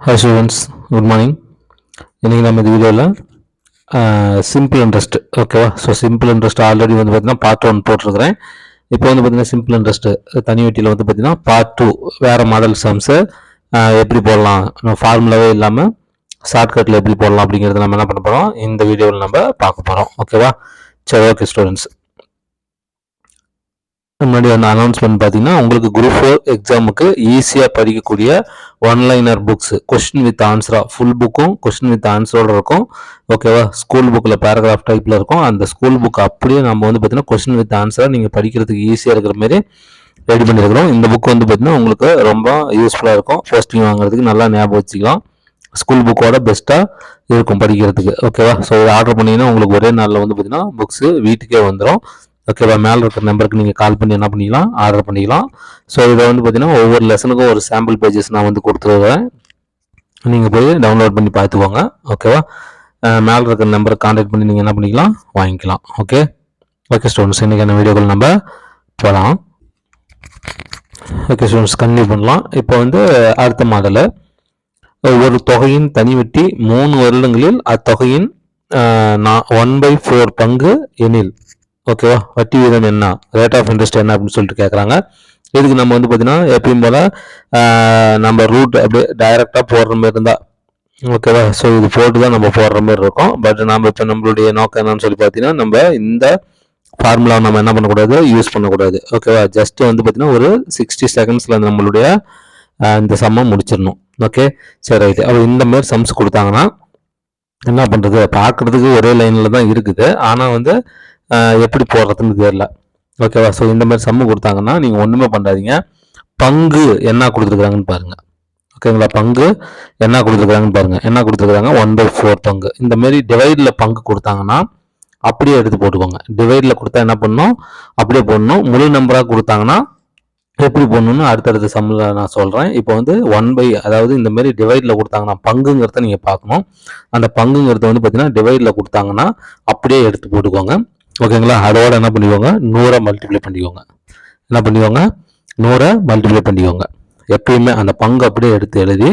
Hi students, good morning. இன்றைக்கி நம்ம இந்த வீடியோவில் சிம்பிள் இன்ட்ரெஸ்ட், ஓகேவா? ஸோ சிம்பிள் இன்ட்ரெஸ்ட் ஆல்ரெடி வந்து பார்த்தீங்கன்னா பார்ட் 1 போட்டிருக்கிறேன். இப்போ வந்து பார்த்தீங்கன்னா சிம்பிள் இன்ட்ரெஸ்ட் தனி வட்டியில் வந்து பார்த்தீங்கன்னா பார்ட் 2 வேறு மாடல் சம்ஸு எப்படி போடலாம், ஃபார்முலாவே இல்லாமல் ஷார்ட்கட்டில் எப்படி போடலாம் அப்படிங்கிறத நம்ம என்ன பண்ண போகிறோம், இந்த வீடியோவில் நம்ம பார்க்க போகிறோம். ஓகேவா? சரி, ஓகே ஸ்டூடெண்ட்ஸ். முன்னாடி வந்து அனௌன்ஸ்மெண்ட் பார்த்தீங்கன்னா உங்களுக்கு குரூப் 4 எக்ஸாமுக்கு ஈஸியாக படிக்கக்கூடிய ஒன்லைனர் புக்ஸ், கொஸ்டின் வித் ஆன்சரா, ஃபுல் புக்கும் கொஸ்டின் வித் ஆன்சரோட இருக்கும். ஓகேவா? ஸ்கூல் புக்கில் பேராகிராஃப் டைப்பில் இருக்கும். அந்த ஸ்கூல் புக் அப்படியே நம்ம வந்து பார்த்தீங்கன்னா கொஸ்டின் வித் ஆன்சராக நீங்கள் படிக்கிறதுக்கு ஈஸியாக இருக்கிற மாதிரி ரெடி பண்ணியிருக்கிறோம். இந்த புக் வந்து பார்த்தீங்கன்னா உங்களுக்கு ரொம்ப யூஸ்ஃபுல்லாக இருக்கும். போஸ்டிங் வாங்குறதுக்கு நல்லா ஞாபகம் வச்சுக்கலாம். ஸ்கூல் புக்கோட பெஸ்ட்டாக இருக்கும் படிக்கிறதுக்கு. ஓகேவா? ஸோ இதை ஆர்டர் பண்ணிங்கன்னா உங்களுக்கு ஒரே நாளில் வந்து பார்த்தீங்கன்னா புக்ஸு வீட்டுக்கே வந்துடும். ஓகேவா? மேலே இருக்கிற நம்பருக்கு நீங்கள் கால் பண்ணி என்ன பண்ணிக்கலாம், ஆர்டர் பண்ணிக்கலாம். ஸோ இதை வந்து பார்த்தீங்கன்னா ஒவ்வொரு லெசனுக்கும் ஒரு சாம்பிள் பேஜஸ் நான் வந்து கொடுத்துருவேன். நீங்கள் போய் டவுன்லோட் பண்ணி பார்த்துக்கோங்க. ஓகேவா? மேலே இருக்கிற நம்பருக்கு கான்டாக்ட் பண்ணி நீங்கள் என்ன பண்ணிக்கலாம், வாங்கிக்கலாம். ஓகே ஓகே ஸ்டூடெண்ட்ஸ், இன்றைக்கான வீடியோக்கள் நம்ம போகலாம். ஓகே ஸ்டூடெண்ட்ஸ், கன்டினியூ பண்ணலாம். இப்போ வந்து அடுத்த மாடலு, ஒரு தொகையின் தனி வட்டி 3 வருடங்களில் அத்தொகையின் 1/4 பங்கு எனில், ஓகேவா, வட்டி வீதம் என்ன, ரேட் ஆஃப் இன்ட்ரெஸ்ட் என்ன அப்படின்னு சொல்லிட்டு கேட்குறாங்க. இதுக்கு நம்ம வந்து பார்த்தீங்கன்னா எப்பயும் போல் நம்ம ரூட் அப்படியே டைரெக்டாக போடுற மாதிரி இருந்தால், ஓகேவா, ஸோ இது போட்டு தான் நம்ம போடுற மாதிரி இருக்கும். பட் நம்ம இப்போ நம்மளுடைய நோக்கம் என்னன்னு சொல்லி பார்த்தீங்கன்னா, நம்ம இந்த ஃபார்முலா நம்ம என்ன பண்ணக்கூடாது, யூஸ் பண்ணக்கூடாது. ஓகேவா? ஜஸ்ட் வந்து பார்த்தீங்கன்னா ஒரு 60 செகண்ட்ஸில் நம்மளுடைய இந்த சம்மை முடிச்சிடணும். ஓகே, சரி ரைட்டு. அப்போ இந்த மாதிரி சம்ஸ் கொடுத்தாங்கன்னா என்ன பண்ணுறது, பார்க்குறதுக்கு ஒரே லைனில் தான் இருக்குது, ஆனால் வந்து எப்படி போடுறதுன்னு தெரியல. ஓகேவா? ஸோ இந்த மாதிரி சம்மு கொடுத்தாங்கன்னா நீங்கள் ஒன்றுமே பண்ணாதீங்க, பங்கு என்ன கொடுத்துருக்குறாங்கன்னு பாருங்கள். ஓகேங்களா? பங்கு என்ன கொடுத்துருக்குறாங்கன்னு பாருங்கள். என்ன கொடுத்துருக்குறாங்க, 1/4 பங்கு. இந்த மாதிரி டிவைடில் பங்கு கொடுத்தாங்கன்னா அப்படியே எடுத்து போட்டுக்கோங்க. டிவைடில் கொடுத்தா என்ன பண்ணணும், அப்படியே போடணும். முழு நம்பராக கொடுத்தாங்கன்னா எப்படி போடணும்னு அடுத்தடுத்த சம்மில் நான் சொல்கிறேன். இப்போ வந்து 1/, அதாவது இந்த மாதிரி டிவைடில் கொடுத்தாங்கன்னா பங்குங்கிறத நீங்கள் பார்க்கணும். அந்த பங்குங்கிறத வந்து பார்த்தீங்கன்னா டிவைடில் கொடுத்தாங்கன்னா அப்படியே எடுத்து போட்டுக்கோங்க. ஓகேங்களா? அதோட என்ன பண்ணிக்கோங்க, 100 மல்டிப்ளை பண்ணிக்கோங்க. என்ன பண்ணிக்கோங்க, 100 மல்டிப்ளை பண்ணிக்கோங்க. எப்பயுமே அந்த பங்கு அப்படியே எடுத்து எழுதி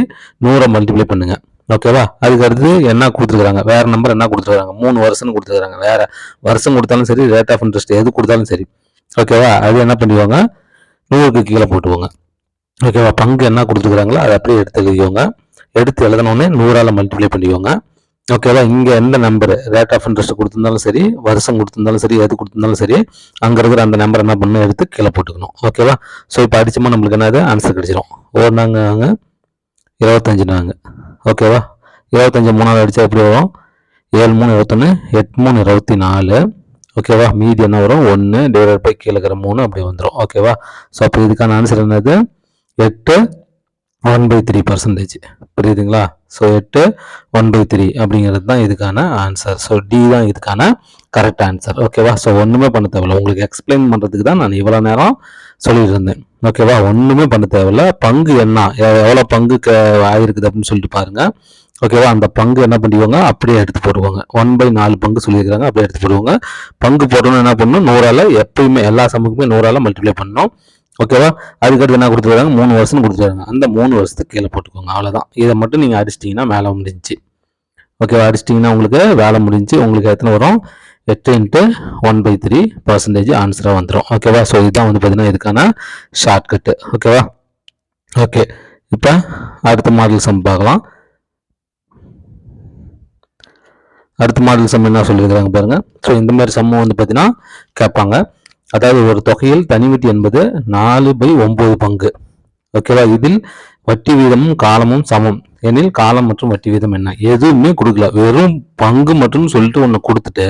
100 மல்டிப்ளை பண்ணுங்க. ஓகேவா? அதுக்கு அடுத்து என்ன கொடுத்துருக்காங்க, வேற நம்பர் என்ன கொடுத்துருக்காங்க, 3 வருஷம்னு கொடுத்துருக்காங்க. வேற வருஷம் கொடுத்தாலும் சரி, ரேட் ஆஃப் இன்ட்ரெஸ்ட் எது கொடுத்தாலும் சரி. ஓகேவா? அது என்ன பண்ணிக்கோங்க, 100க்கு கீழே போட்டுக்கோங்க. ஓகேவா? பங்கு என்ன கொடுத்துருக்காங்களோ அதை அப்படியே எடுத்து எழுதிக்கோங்க. எடுத்து எழுதினோடனே 100ஆல் மல்டிப்ளை பண்ணிக்கோங்க. ஓகேவா? இங்கே எந்த நம்பர் ரேட் ஆஃப் இன்ட்ரெஸ்ட் கொடுத்துருந்தாலும் சரி, வருஷம் கொடுத்துருந்தாலும் சரி, எது கொடுத்துருந்தாலும் சரி, அங்கே இருக்கிற அந்த நம்பர் என்ன பண்ணணும், எடுத்து கீழே போட்டுக்கணும். ஓகேவா? ஸோ இப்போ அடிச்சோமா நம்மளுக்கு என்னது ஆன்சர் கிடைச்சிடும். நாங்க 25. ஓகேவா? 25 3ஆல் அடித்தா எப்படி வரும், 7 3 21, 8 3 24. ஓகேவா? மீதி என்ன வரும், 1 டிவைடட் பை கீழே இருக்கிற 3 அப்படி வந்துடும். ஓகேவா? ஸோ அப்போ இதுக்கான ஆன்சர் என்னது, 8 1/3%. புரியுதுங்களா? ஸோ 8 1/3 அப்படிங்கிறது தான் இதுக்கான ஆன்சர். ஸோ டி தான் இதுக்கான கரெக்ட் ஆன்சர். ஓகேவா? ஸோ ஒன்றுமே பண்ண தேவையில்ல, உங்களுக்கு எக்ஸ்பிளைன் பண்ணுறதுக்கு தான் நான் இவ்வளோ நேரம் சொல்லிட்டு இருந்தேன். ஓகேவா? ஒன்றுமே பண்ண தேவையில்ல. பங்கு என்ன, எவ்வளோ பங்கு ஆகிருக்குது அப்படின்னு சொல்லிட்டு பாருங்கள். ஓகேவா? அந்த பங்கு என்ன பண்ணிக்கோங்க, அப்படியே எடுத்து போடுவாங்க. 1/4 பங்கு சொல்லியிருக்கிறாங்க, அப்படியே எடுத்து போடுவாங்க. பங்கு போடணும்னு என்ன பண்ணணும், 100ஆல் எப்பயுமே எல்லா சம்முக்குமே 100ஆல் மல்டிப்ளை பண்ணணும். ஓகேவா? அதுக்கடுத்து என்ன கொடுத்துருக்காங்க, 3 வருஷம் கொடுத்துருக்காங்க. அந்த 3 வருஷத்துக்கு கீழே போட்டுக்கோங்க. அவ்வளோதான். இதை மட்டும் நீங்கள் அடிச்சிட்டிங்கன்னா வேலை முடிஞ்சிச்சு. ஓகேவா? அடிச்சிட்டிங்கன்னா உங்களுக்கு வேலை முடிஞ்சு. உங்களுக்கு எத்தனை வரும், 8 × 1/3% ஆன்சராக வந்துடும். ஓகேவா? ஸோ இதுதான் வந்து பார்த்தீங்கன்னா இதுக்கான ஷார்ட்கட்டு. ஓகேவா? ஓகே, இப்போ அடுத்த மாடல் சம் பார்க்கலாம். அடுத்த மாடல் சம் என்ன சொல்லியிருக்கிறாங்க பாருங்கள். ஸோ இந்த மாதிரி சம்மு வந்து பார்த்தீங்கன்னா கேட்பாங்க. அதாவது ஒரு தொகையில் தனி வட்டி என்பது 4/9 பங்கு. ஓகேவா? இதில் வட்டி வீதமும் காலமும் சமம் எனில் காலம் மற்றும் வட்டி வீதம் என்ன. எதுவுமே கொடுக்கல, வெறும் பங்கு மட்டும் சொல்லிட்டு ஒன்று கொடுத்துட்டு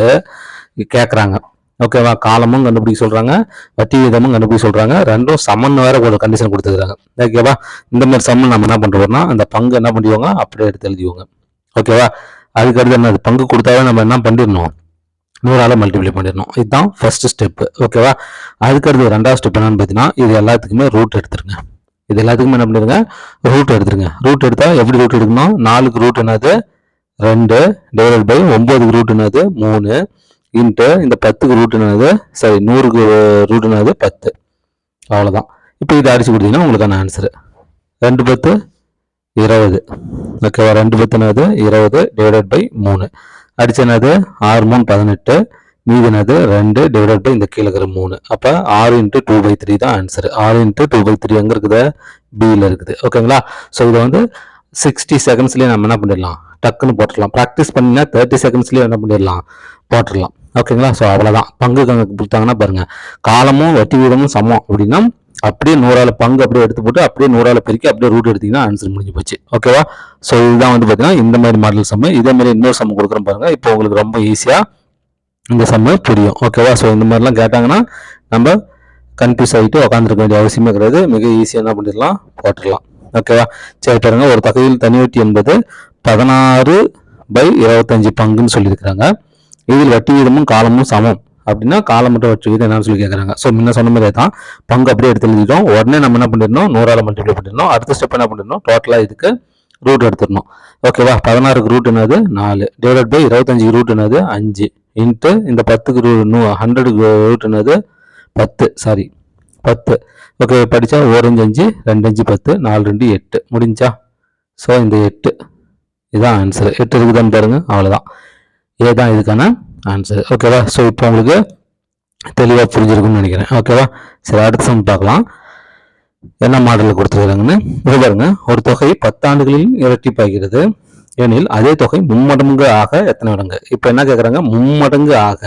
கேட்குறாங்க. ஓகேவா? காலமும் கண்டுபிடிக்க சொல்கிறாங்க, வட்டி வீதமும் கண்டுபிடிக்க சொல்கிறாங்க. ரெண்டும் சமன்னு வேற ஒரு கண்டிஷன் கொடுத்துருக்காங்க. ஓகேவா? இந்த மாதிரி சம்மு நம்ம என்ன பண்ணுறோம்னா அந்த பங்கு என்ன பண்ணிடுவாங்க, அப்படியே எடுத்து எழுதிவாங்க. ஓகேவா? அதுக்கடுத்து என்ன, பங்கு கொடுத்தாவே நம்ம என்ன பண்ணிடணும், 100ஆல் மல்டிப்ளை பண்ணிடணும். இதுதான் ஃபர்ஸ்ட் ஸ்டெப்பு. ஓகேவா? அதுக்கடுத்து ரெண்டாவது ஸ்டெப் என்னன்னு பார்த்தீங்கன்னா, இது எல்லாத்துக்குமே ரூட் எடுத்துருங்க. இது எல்லாத்துக்குமே என்ன பண்ணிடுங்க, ரூட் எடுத்துருங்க. ரூட் எடுத்தால் எப்படி ரூட் எடுக்கணும், 4க்கு ரூட் என்னது 2 டிவைடட் பை 9க்கு ரூட் என்னது 3 இன்ட்டு இந்த 10க்கு ரூட் என்னது, சரி 100க்கு ரூட் என்னது 10. அவ்வளோதான். இப்போ இதை அடிச்சு கொடுத்தீங்கன்னா உங்களுக்கான ஆன்சரு 2 10 20. ஓகேவா 2 பத்துனது 20 டிவைடட் பை 3 அடிச்சனது 6 3 18 மீதினது 2 டிவைடட் பை இந்த கீழே இருக்கிற 3 அப்போ 6 இன்ட்டு 2/3 தான் ஆன்சர் 6 இன்ட்டு 2/3 எங்கே இருக்குது பியில் இருக்குது ஓகேங்களா ஸோ இதை வந்து 60 செகண்ட்ஸ்லேயே நம்ம என்ன பண்ணிடலாம் டக்குன்னு போட்டுடலாம் ப்ராக்டிஸ் பண்ணினா 30 செகண்ட்ஸ்லேயே என்ன பண்ணிடலாம் போட்டுடலாம் ஓகேங்களா ஸோ அவ்வளோதான் பங்கு கணக்கு கொடுத்தாங்கன்னா பாருங்கள் காலமும் வட்டி வீதமும் சமம் அப்படின்னா அப்படியே 100ஆல் பங்கு அப்படியே எடுத்து போட்டு அப்படியே 100ஆல் பெருக்கி அப்படியே ரூட் எடுத்தீங்கன்னா ஆன்சர் முடிஞ்சு போச்சு ஓகேவா ஸோ இதுதான் வந்து பார்த்தீங்கன்னா இந்த மாதிரி மாடல் சம்மு இதே மாதிரி இன்னொரு சம்மு கொடுக்குறோம் பாருங்க இப்போ உங்களுக்கு ரொம்ப ஈஸியாக இந்த சம்மு புரியும் ஓகேவா ஸோ இந்த மாதிரிலாம் கேட்டாங்கன்னா நம்ம கன்ஃபியூஸ் ஆகிட்டு உட்காந்துருக்க வேண்டிய அவசியமே கிடையாது மிக ஈஸியாக என்ன பண்ணிடலாம் போட்டுடலாம் ஓகேவா சரி பாருங்க ஒரு தொகையில் தனி வட்டி என்பது 16/25 பங்குன்னு சொல்லியிருக்கிறாங்க இதில் வட்டி வீதமும் காலமும் சமம் அப்படின்னா காலம் மட்டும் வட்டி வீதம் என்னன்னு சொல்லி கேட்குறாங்க ஸோ முன்ன சொன்ன மாதிரி தான் பங்கு அப்படியே எடுத்து எழுதிட்டோம் உடனே நம்ம என்ன பண்ணிடணும் 100ஆல் மல்டிப்ளை பண்ணிடணும் அடுத்த ஸ்டெப் என்ன பண்ணிடணும் டோட்டலாக இதுக்கு ரூட் எடுத்துடணும் ஓகேவா 16க்கு ரூட் என்னது 4 டிவைடட் பை 25க்கு ரூட் என்னது 5 இன்ட்டு இந்த 10க்கு 100க்கு ரூட் என்னது 10 ஓகே படித்தா 1 5 2 5 10 4 2 8 முடிஞ்சா ஸோ இந்த 8 இதுதான் ஆன்சர் 8 இருக்குதான்னு பாருங்க அவ்வளோதான் ஏதான் இதுக்கான ஆன்சர் ஓகேவா ஸோ இப்போ உங்களுக்கு தெளிவாக புரிஞ்சிருக்கும்னு நினைக்கிறேன் ஓகேவா சரி அடுத்த சம் பார்க்கலாம் என்ன மாடலில் கொடுத்துருக்காங்கன்னு இது பாருங்க ஒரு தொகை 10 ஆண்டுகளில் இரட்டிப்பாகிறது எனில் அதே தொகை மும்மடங்கு ஆக எத்தனை மடங்கு இப்போ என்ன கேட்குறாங்க மும்மடங்கு ஆக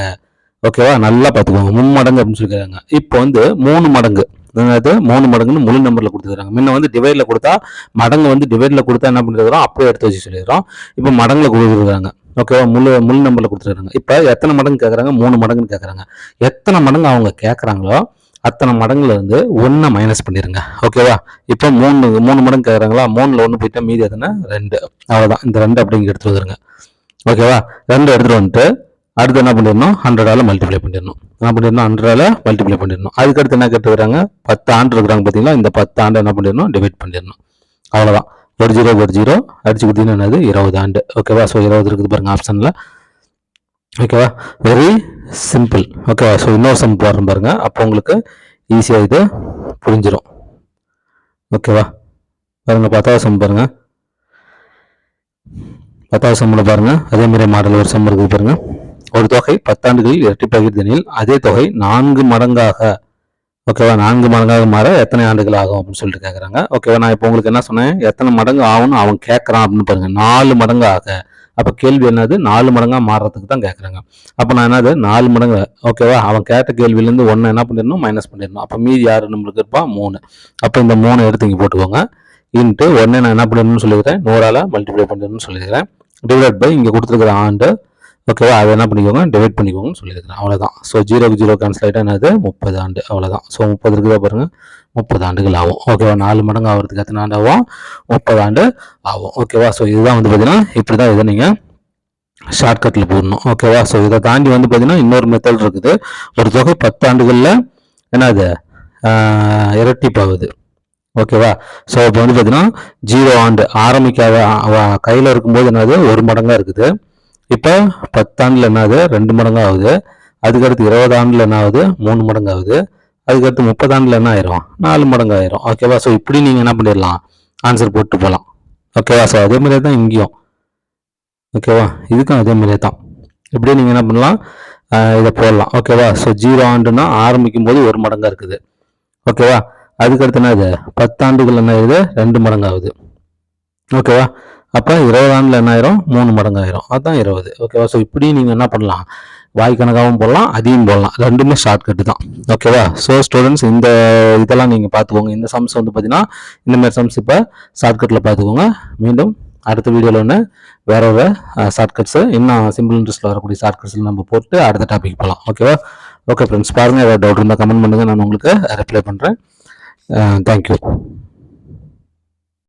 ஓகேவா நல்லா பார்த்துக்கோங்க மும்மடங்கு அப்படின்னு சொல்லிக்கிறாங்க இப்போ வந்து 3 மடங்கு அதாவது 3 மடங்குன்னு முழு நம்பர்ல கொடுத்துருக்காங்க முன்ன வந்து டிவைட்ல கொடுத்தா மடங்கு வந்து டிவைட்ல கொடுத்தா என்ன பண்ணிருக்கிறோம் அப்படியே எடுத்து வச்சு சொல்லிடுறோம் இப்போ மடங்குல கொடுத்துருக்காங்க ஓகேவா முழு நம்பர்ல கொடுத்துருக்காங்க இப்போ எத்தனை மடங்கு கேட்குறாங்க 3 மடங்குன்னு கேட்குறாங்க எத்தனை மடங்கு அவங்க கேட்குறாங்களோ அத்தனை மடங்குல இருந்து 1 மைனஸ் பண்ணிருங்க ஓகேவா இப்போ 3 மடங்கு கேட்குறாங்களா 3ல் 1 போயிட்டா மீதி எதுனா 2 அவ்வளோதான் இந்த 2 அப்படிங்க எடுத்துட்டு வந்துருங்க ஓகேவா 2 எடுத்துட்டு வந்துட்டு அடுத்து என்ன பண்ணிடணும் 100ஆல் மல்டிப்ளை பண்ணிடணும் என்ன பண்ணிடணும் 100ஆல் மல்டிப்ளை பண்ணிடணும் அதுக்கடுத்து என்ன கேட்டுக்கிறாங்க 10 ஆண்டு இருக்கிறாங்க பார்த்தீங்களா இந்த 10 ஆண்டு என்ன பண்ணிடணும் டிவைட் பண்ணிடணும் அவ்வளோதான் ஒரு ஜீரோ அடிச்சு கொடுத்தீங்கன்னா என்னது 20 ஆண்டு ஓகேவா ஸோ 20 இருக்குது பாருங்க ஆப்ஷனில் ஓகேவா வெரி சிம்பிள் ஓகேவா ஸோ இன்னொரு சம் போடுறோம் பாருங்க அப்போ உங்களுக்கு ஈஸியாக இது புரிஞ்சிடும் ஓகேவா பாருங்க 10வது சம் பாருங்க 10வது சம்மில் பாருங்க அதே மாதிரி மாடல் ஒரு சம் இருக்குது பாருங்க ஒரு தொகை 10 ஆண்டுகளில் இரட்டிப்பாகிறது எனில் அதே தொகை 4 மடங்காக ஓகேவா 4 மடங்காக மாற எத்தனை ஆண்டுகள் ஆகும் அப்படின்னு சொல்லிட்டு கேட்குறாங்க ஓகேவா நான் இப்போ உங்களுக்கு என்ன சொன்னேன் எத்தனை மடங்கு ஆகும்னு அவன் கேட்குறான் அப்படின்னு பாருங்க 4 மடங்கு ஆக அப்போ கேள்வி என்னது 4 மடங்காக மாறுறதுக்கு தான் கேட்குறாங்க அப்போ நான் என்னது 4 மடங்கு ஓகேவா அவன் கேட்ட கேள்வியிலேருந்து 1 என்ன பண்ணிடணும் மைனஸ் பண்ணிடணும் அப்போ மீதி யார் நம்மளுக்கு இருப்பான் 3 அப்போ இந்த 3 எடுத்து இங்கே போட்டுக்கோங்க இன்ட்டு 1 நான் என்ன பண்ணிடணும்னு சொல்லிக்கிறேன் 100ஆல் மல்டிப்ளை பண்ணிடணும்னு சொல்லிக்கிறேன் டிவைட் பை இங்கே கொடுத்துருக்குற ஆண்டு ஓகேவா அதை என்ன பண்ணிக்கோங்க டிவைட் பண்ணிக்கோங்கன்னு சொல்லியிருக்கிறேன் அவ்வளோதான் ஸோ 0 கேன்சல் ஆகிட்டா என்னது 30 ஆண்டு அவ்வளோதான் ஸோ 30 இருக்குதா பாருங்க 30 ஆண்டுகள் ஆகும் ஓகேவா 4 மடங்கு ஆகிறதுக்கு எத்தனை ஆண்டு ஆகும் 30 ஆண்டு ஆகும் ஓகேவா ஸோ இதுதான் வந்து பார்த்தீங்கன்னா இப்படி தான் இதை நீங்கள் ஷார்ட்கட்டில் போடணும் ஓகேவா ஸோ இதை தாண்டி வந்து பார்த்தீங்கன்னா இன்னொரு மெத்தட் இருக்குது ஒரு தொகை 10 ஆண்டுகளில் என்னது இரட்டிப்பாகுது ஓகேவா ஸோ இப்போ வந்து பார்த்தீங்கன்னா 0 ஆண்டு ஆரம்பிக்காத கையில் இருக்கும்போது என்னது 1 மடங்காக இருக்குது இப்போ 10 ஆண்டில் என்னது 2 மடங்கு ஆகுது அதுக்கடுத்து 20 ஆண்டில் என்ன ஆகுது 3 மடங்கு ஆகுது அதுக்கடுத்து 30 ஆண்டில் என்ன ஆயிரும் 4 மடங்கு ஆயிரும் ஓகேவா ஸோ இப்படி நீங்கள் என்ன பண்ணிடலாம் ஆன்சர் போட்டு போகலாம் ஓகேவா ஸோ அதே மாதிரியே தான் இங்கேயும் ஓகேவா இதுக்கும் அதே மாதிரியே தான் இப்படியே நீங்கள் என்ன பண்ணலாம் இதை போடலாம் ஓகேவா ஸோ 0 ஆண்டுன்னா ஆரம்பிக்கும் போது 1 மடங்காக இருக்குது ஓகேவா அதுக்கடுத்து என்ன இது 10 ஆண்டுகள் என்ன ஆகுது 2 மடங்கு ஆகுது ஓகேவா அப்போ 20 ஆண்டில் என்ன ஆயிரும் 3 மடங்கு ஆயிரும் அதுதான் 20 ஓகேவா ஸோ இப்படி நீங்கள் என்ன பண்ணலாம் வாய் கணக்காகவும் போடலாம் அதையும் போடலாம் ரெண்டுமே ஷார்ட்கட்டு தான் ஓகேவா ஸோ ஸ்டூடெண்ட்ஸ் இந்த இதெல்லாம் நீங்கள் பார்த்துக்கோங்க இந்த சம்ஸ் வந்து பார்த்தீங்கன்னா இந்தமாதிரி சம்ஸ் இப்போ ஷார்ட்கட்டில் பார்த்துக்கோங்க மீண்டும் அடுத்த வீடியோவில் ஒன்று வேற ஒரு ஷார்ட்கட்ஸு இன்னும் சிம்பிள் இன்ட்ரெஸ்ட்டில் வரக்கூடிய ஷார்ட்கட்ஸில் நம்ம போட்டு அடுத்த டாபிக் போகலாம் ஓகேவா ஓகே ஃப்ரெண்ட்ஸ் பாருங்கள் ஏதாவது டவுட் இருந்தால் கமெண்ட் பண்ணுங்கள் நான் உங்களுக்கு ரிப்ளை பண்ணுறேன் தேங்க்யூ